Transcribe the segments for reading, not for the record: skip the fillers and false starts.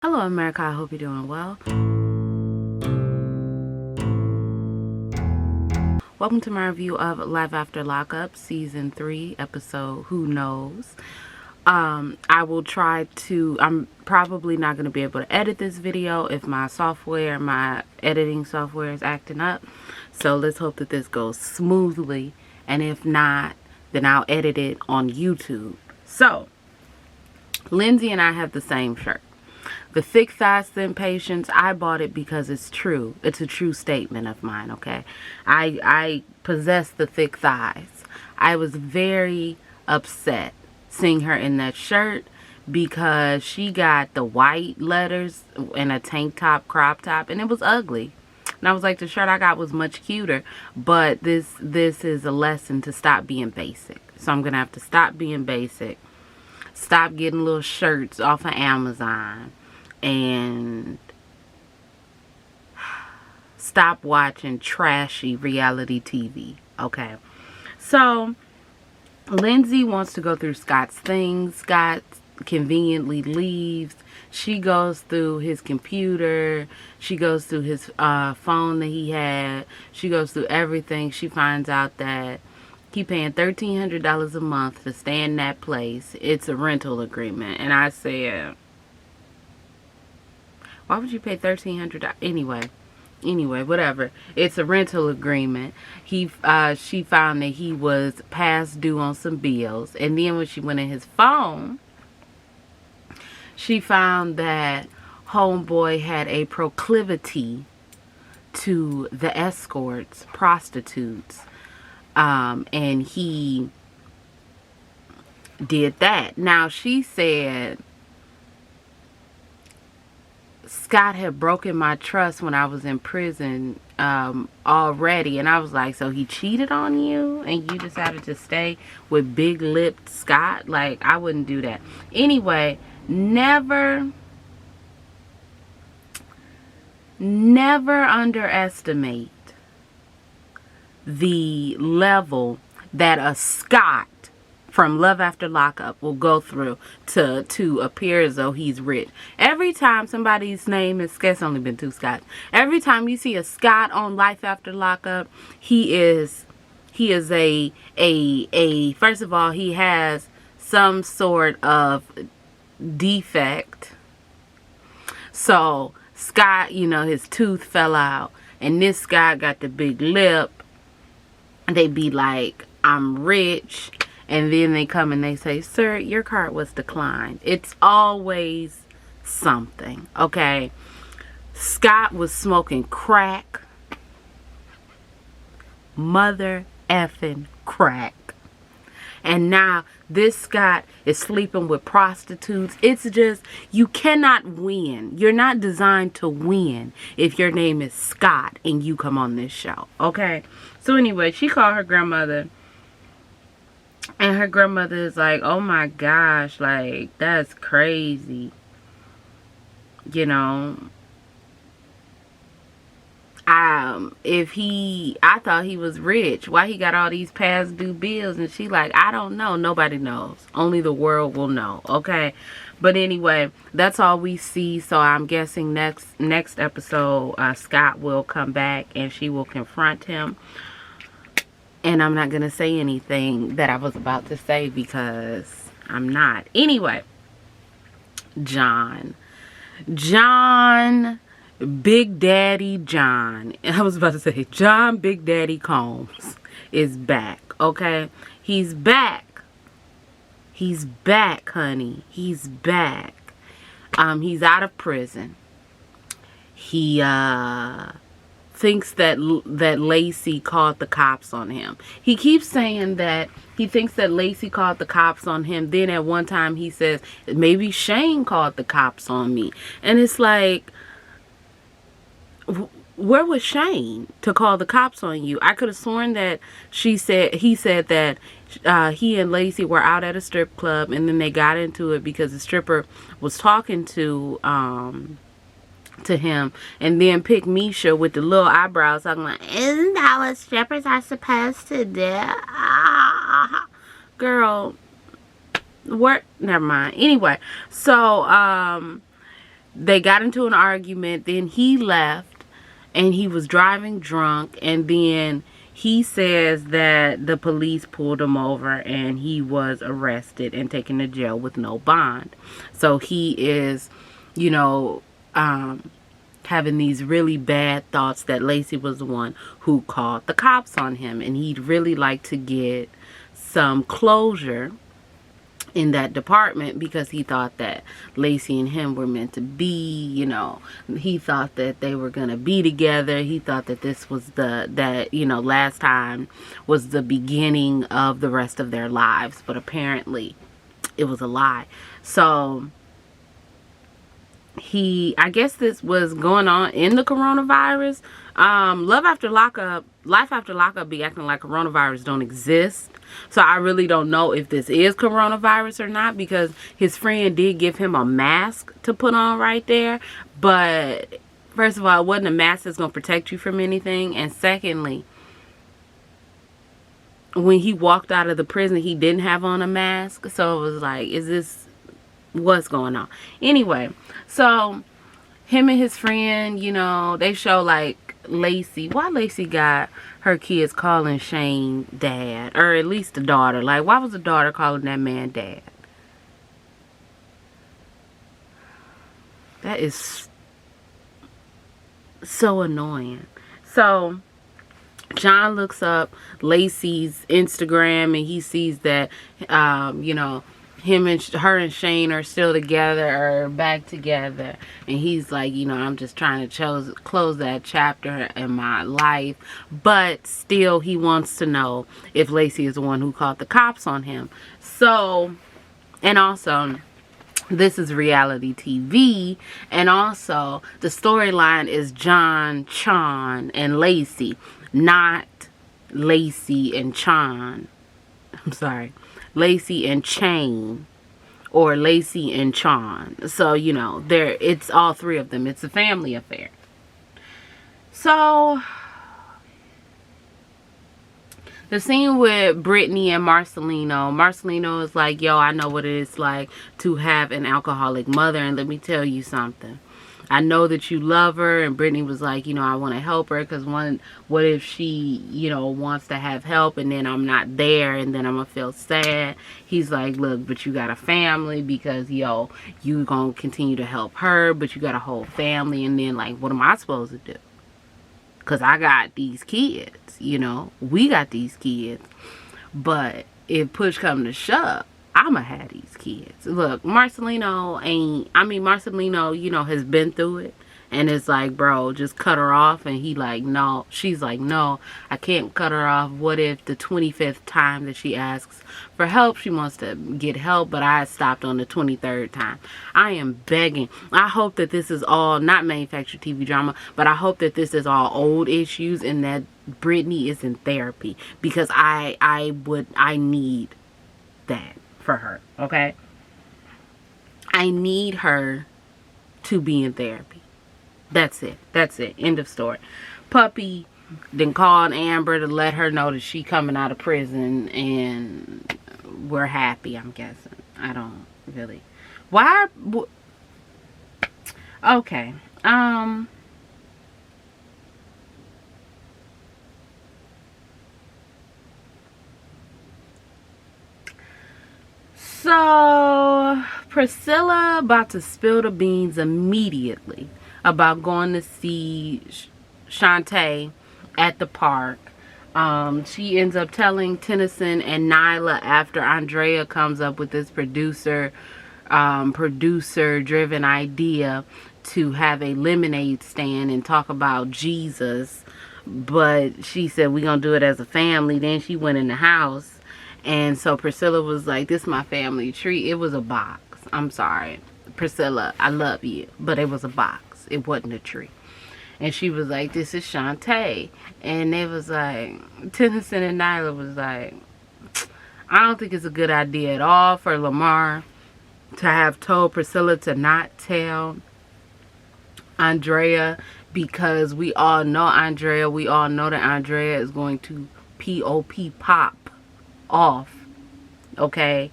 Hello America, I hope you're doing well. Welcome to my review of Life After Lockup, Season 3, Episode Who Knows. I will try to, I'm probably not going to be able to edit this video if my editing software is acting up. So let's hope that this goes smoothly. And if not, then I'll edit it on YouTube. So, Lindsay and I have the same shirt. The thick thighs, thin patience, I bought it because it's true. It's a true statement of mine, okay? I possess the thick thighs. I was very upset seeing her in that shirt because she got the white letters and a tank top, crop top, and it was ugly. And I was like, the shirt I got was much cuter, but this is a lesson to stop being basic. So I'm going to have to stop being basic. Stop getting little shirts off of Amazon. And stop watching trashy reality TV. Okay. So, Lindsay wants to go through Scott's things. Scott conveniently leaves. She goes through his computer. She goes through his phone that he had. She goes through everything. She finds out that he paying $1,300 a month to stay in that place. It's a rental agreement. And I said, why would you pay $1,300? Anyway, whatever. It's a rental agreement. She found that he was past due on some bills. And then when she went in his phone, she found that homeboy had a proclivity to the escorts, prostitutes. And he did that. Now, she said Scott had broken my trust when I was in prison already. And I was like, so he cheated on you and you decided to stay with big-lipped Scott? Like, I wouldn't do that. Anyway, never underestimate the level that a Scott from Love After Lockup will go through to appear as though he's rich. Every time somebody's name is, it's only been 2 Scotts. Every time you see a Scott on Life After Lockup, he is a first of all, he has some sort of defect. So Scott, his tooth fell out, and this guy got the big lip. They be like, I'm rich. And then they come and they say, sir, your card was declined. It's always something, okay? Scott was smoking crack. Mother effing crack. And now this Scott is sleeping with prostitutes. It's just, you cannot win. You're not designed to win if your name is Scott and you come on this show, okay? So anyway, she called her grandmother. And her grandmother is like, oh my gosh, like, that's crazy. I thought he was rich. Why he got all these past due bills? And she like, I don't know. Nobody knows. Only the world will know. Okay. But anyway, that's all we see. So I'm guessing next episode, Scott will come back and she will confront him. And I'm not going to say anything that I was about to say because I'm not. Anyway, John, Big Daddy John. I was about to say John Big Daddy Combs is back, okay? He's back. He's back, honey. He's back. He's out of prison. He, thinks that Lacey called the cops on him. He keeps saying that he thinks that Lacey called the cops on him. Then at one time he says, maybe Shane called the cops on me. And it's like, where was Shane to call the cops on you? I could have sworn that he said that he and Lacey were out at a strip club and then they got into it because the stripper was talking to him, and then pick Misha with the little eyebrows talking like, isn't that what strippers are supposed to do? Girl, what? Never mind. Anyway, so they got into an argument. Then he left, and he was driving drunk, and then he says that the police pulled him over and he was arrested and taken to jail with no bond. So he is, you know, having these really bad thoughts that Lacey was the one who called the cops on him, and he'd really like to get some closure in that department because he thought that Lacey and him were meant to be, you know. He thought that they were gonna be together. He thought that this was last time was the beginning of the rest of their lives, but apparently it was a lie. So I guess this was going on in the coronavirus. Life after lockup be acting like coronavirus don't exist. So I really don't know if this is coronavirus or not, because his friend did give him a mask to put on right there. But first of all, it wasn't a mask that's going to protect you from anything. And secondly, when he walked out of the prison, he didn't have on a mask. So it was like, what's going on? Anyway, so him and his friend, you know, they show like Lacey. Why Lacey got her kids calling Shane dad, or at least the daughter? Like, why was the daughter calling that man dad? That is so annoying. So John looks up Lacey's Instagram and he sees that you know, her and Shane are still together, or back together, and he's like, you know, I'm just trying to close that chapter in my life. But still, he wants to know if Lacey is the one who called the cops on him. So, and also, this is reality TV, and also the storyline is John, Chon, and Lacey, not Lacey and Chon. I'm sorry, Lacey and Chain, or Lacey and Chon. So, you know, it's all three of them. It's a family affair. So the scene with Brittany and Marcelino is like, yo, I know what it is like to have an alcoholic mother, and let me tell you something. I know that you love her. And Brittany was like, you know, I want to help her, because what if she, you know, wants to have help and then I'm not there and then I'm going to feel sad. He's like, look, but you got a family, because, yo, you going to continue to help her, but you got a whole family, and then, like, what am I supposed to do? Because I got these kids, you know. We got these kids. But if push come to shove, I'ma have these kids. Look, Marcelino, you know, has been through it. And it's like, bro, just cut her off. And he like, no. She's like, no, I can't cut her off. What if the 25th time that she asks for help, she wants to get help, but I stopped on the 23rd time? I am begging. I hope that this is all not manufactured TV drama, but I hope that this is all old issues and that Brittany is in therapy, because I need that for her, okay? I need her to be in therapy. That's it. That's it. End of story. Puppy then called Amber to let her know that she coming out of prison, and we're happy, I'm guessing. I don't really. Why? Okay. So Priscilla about to spill the beans immediately about going to see Shantae at the park. She ends up telling Tennyson and Nyla after Andrea comes up with this producer driven idea to have a lemonade stand and talk about Jesus. But she said, we're gonna do it as a family. Then she went in the house, and so Priscilla was like, this is my family tree. It was a box. I'm sorry, Priscilla, I love you, but it was a box. It wasn't a tree. And she was like, this is Shantae. And they was like, Tennyson and Nyla was like, I don't think it's a good idea at all for Lamar to have told Priscilla to not tell Andrea, because we all know Andrea. We all know that Andrea is going to pop off. Okay?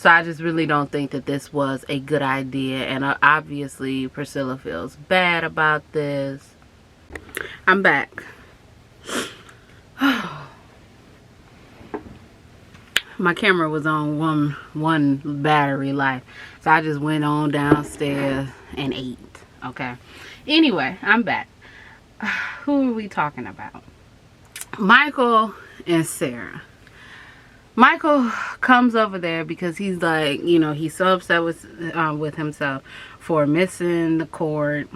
So I just really don't think that this was a good idea. And obviously Priscilla feels bad about this. I'm back. My camera was on one battery life. So I just went on downstairs and ate. Okay. Anyway, I'm back. Who are we talking about? Michael and Sarah. Michael comes over there because he's like, you know, he's so upset with himself for missing the court.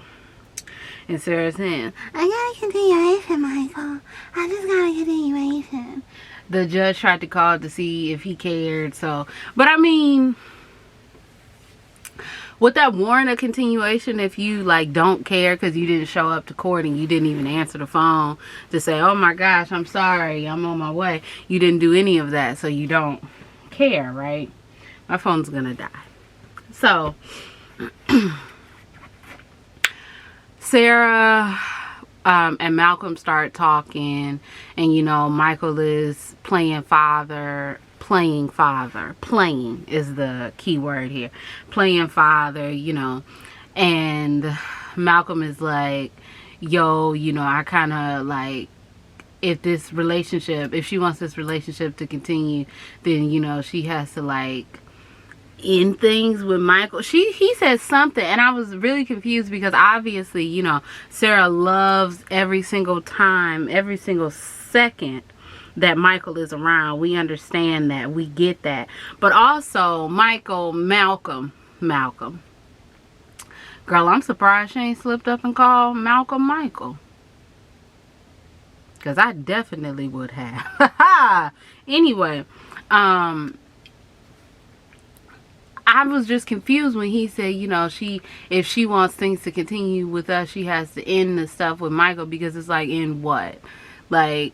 And Sarah's saying, I got a continuation, Michael. I just got a continuation. The judge tried to call to see if he cared. So, but I mean, would that warrant a continuation if you like don't care because you didn't show up to court and you didn't even answer the phone to say, oh my gosh, I'm sorry, I'm on my way. You didn't do any of that, so you don't care, right? My phone's gonna die. So Sarah and Malcolm start talking, and you know, Michael is playing father. Playing is the key word here. Playing father, you know. And Malcolm is like, yo, you know, I kind of like, if she wants this relationship to continue, then, you know, she has to like end things with Michael. He said something, and I was really confused because obviously, you know, Sarah loves every single time, every single second that Michael is around. We understand that. We get that. But also, Malcolm. Girl, I'm surprised she ain't slipped up and called Malcolm Michael. Because I definitely would have. Anyway, I was just confused when he said, you know, if she wants things to continue with us, she has to end the stuff with Michael. Because it's like, in what? Like,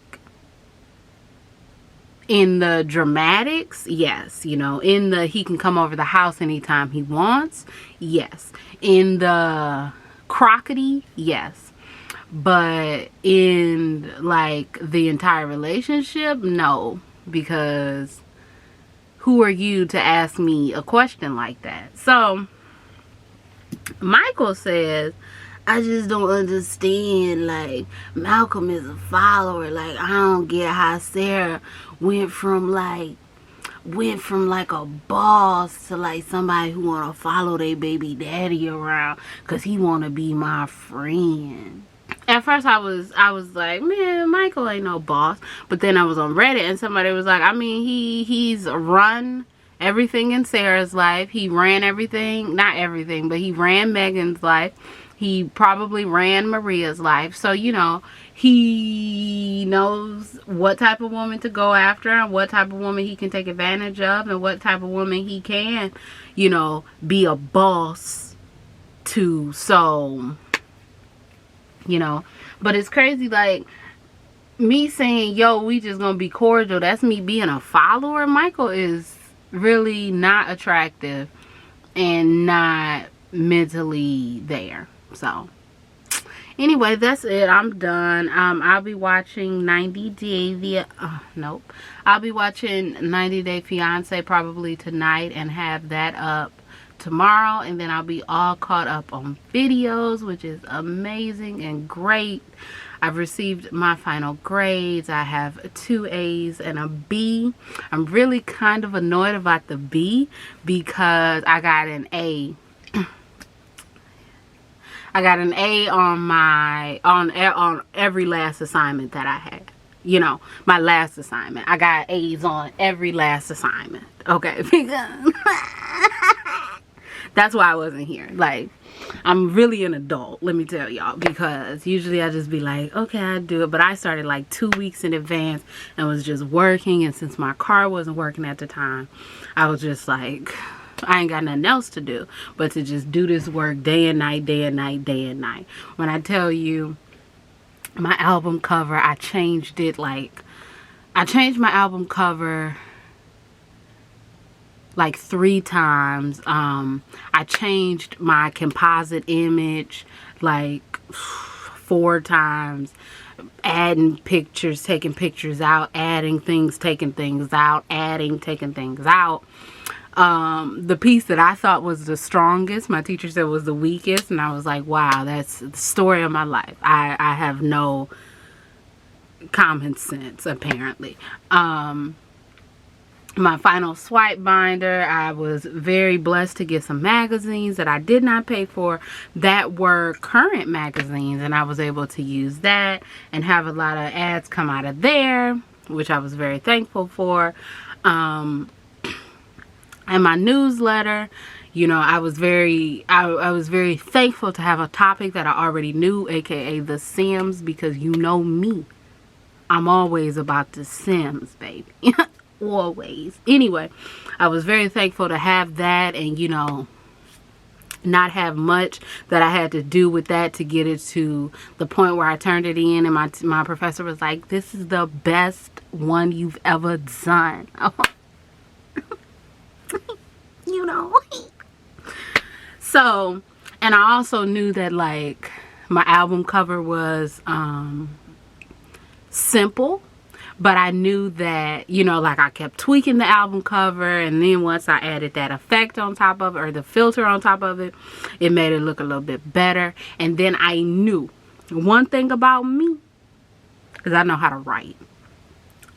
in the dramatics, yes. You know, in the he can come over the house anytime he wants, yes. In the crockety, yes. But in like the entire relationship, no. Because who are you to ask me a question like that? So Michael says, I just don't understand, like, Malcolm is a follower. Like, I don't get how Sarah went from like a boss to like somebody who want to follow their baby daddy around because he want to be my friend. At first I was like, man, Michael ain't no boss. But then I was on Reddit and somebody was like, I mean, he's run everything in Sarah's life. He ran everything, not everything, but he ran Megan's life. He probably ran Maria's life. So, you know, he knows what type of woman to go after and what type of woman he can take advantage of and what type of woman he can, you know, be a boss to. So, you know, but it's crazy, like, me saying, yo, we just gonna be cordial, that's me being a follower. Michael is really not attractive and not mentally there. So anyway, that's it. I'm done. I'll be watching 90 Day I'll be watching 90 Day Fiance probably tonight and have that up tomorrow, and then I'll be all caught up on videos, which is amazing and great. I've received my final grades. I have 2 A's and a B. I'm really kind of annoyed about the B because I got an A. I got an A on every last assignment that I had. You know, my last assignment. I got A's on every last assignment. Okay, because that's why I wasn't here. Like, I'm really an adult, let me tell y'all, because usually I just be like, okay, I do it. But I started like 2 weeks in advance and was just working. And since my car wasn't working at the time, I was just like, I ain't got nothing else to do but to just do this work day and night, day and night, day and night. When I tell you my album cover, I changed it, like, I changed my album cover like 3 times. I changed my composite image like 4 times, adding pictures, taking pictures out, adding things, taking things out, adding, taking things out. The piece that I thought was the strongest, my teacher said was the weakest, and I was like, wow, that's the story of my life. I have no common sense, apparently. My final swipe binder, I was very blessed to get some magazines that I did not pay for that were current magazines, and I was able to use that and have a lot of ads come out of there, which I was very thankful for. And my newsletter, you know, I was very thankful to have a topic that I already knew, aka the Sims, because you know me, I'm always about the Sims, baby. Always. Anyway, I was very thankful to have that, and you know, not have much that I had to do with that to get it to the point where I turned it in, and my professor was like, this is the best one you've ever done. You know. So, and I also knew that like my album cover was simple, but I knew that, you know, like I kept tweaking the album cover, and then once I added that effect on top of it, or the filter on top of it, it made it look a little bit better. And then I knew one thing about me is I know how to write.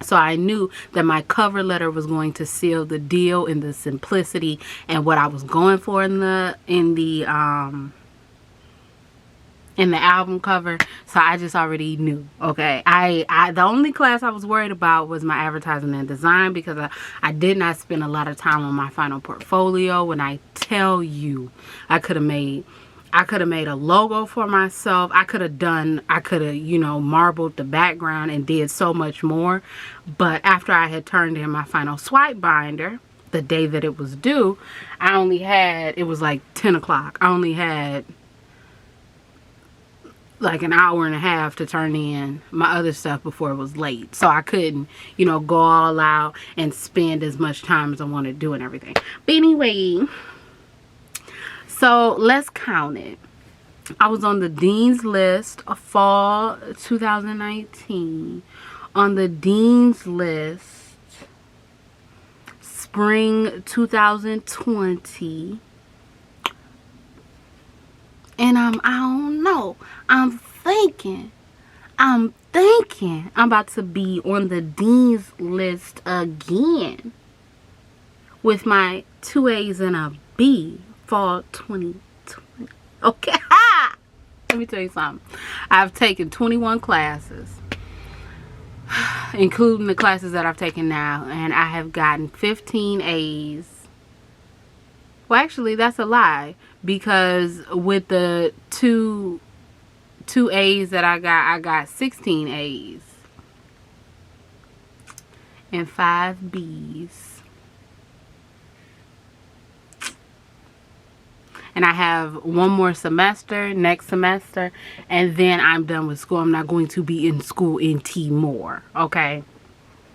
So I knew that my cover letter was going to seal the deal in the simplicity and what I was going for in the album cover. So I just already knew. Okay, the only class I was worried about was my advertising and design, because I did not spend a lot of time on my final portfolio. When I tell you, I could have made a logo for myself. I could have, you know, marbled the background and did so much more. But after I had turned in my final swipe binder, the day that it was due, it was like 10 o'clock. I only had like an hour and a half to turn in my other stuff before it was late. So I couldn't, you know, go all out and spend as much time as I wanted to do and everything. But anyway, so let's count it. I was on the Dean's List of fall 2019. On the Dean's List spring 2020. And I don't know. I'm thinking I'm about to be on the Dean's List again with my 2 A's and a B, fall 2020. Okay. Let me tell you something. I've taken 21 classes, including the classes that I've taken now, and I have gotten 15 A's. Well, actually, that's a lie, because with the two A's that I got 16 A's and 5 B's. And I have one more semester, next semester, and then I'm done with school. I'm not going to be in school anymore, okay?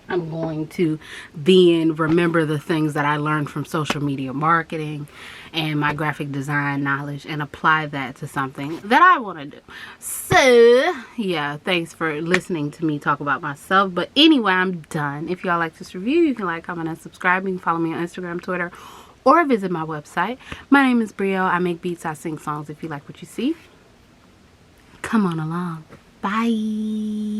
I'm going to then remember the things that I learned from social media marketing and my graphic design knowledge and apply that to something that I want to do. So, yeah, thanks for listening to me talk about myself. But anyway, I'm done. If y'all like this review, you can like, comment, and subscribe. You can follow me on Instagram, Twitter, or visit my website. My name is Brielle. I make beats, I sing songs. If you like what you see, come on along. Bye.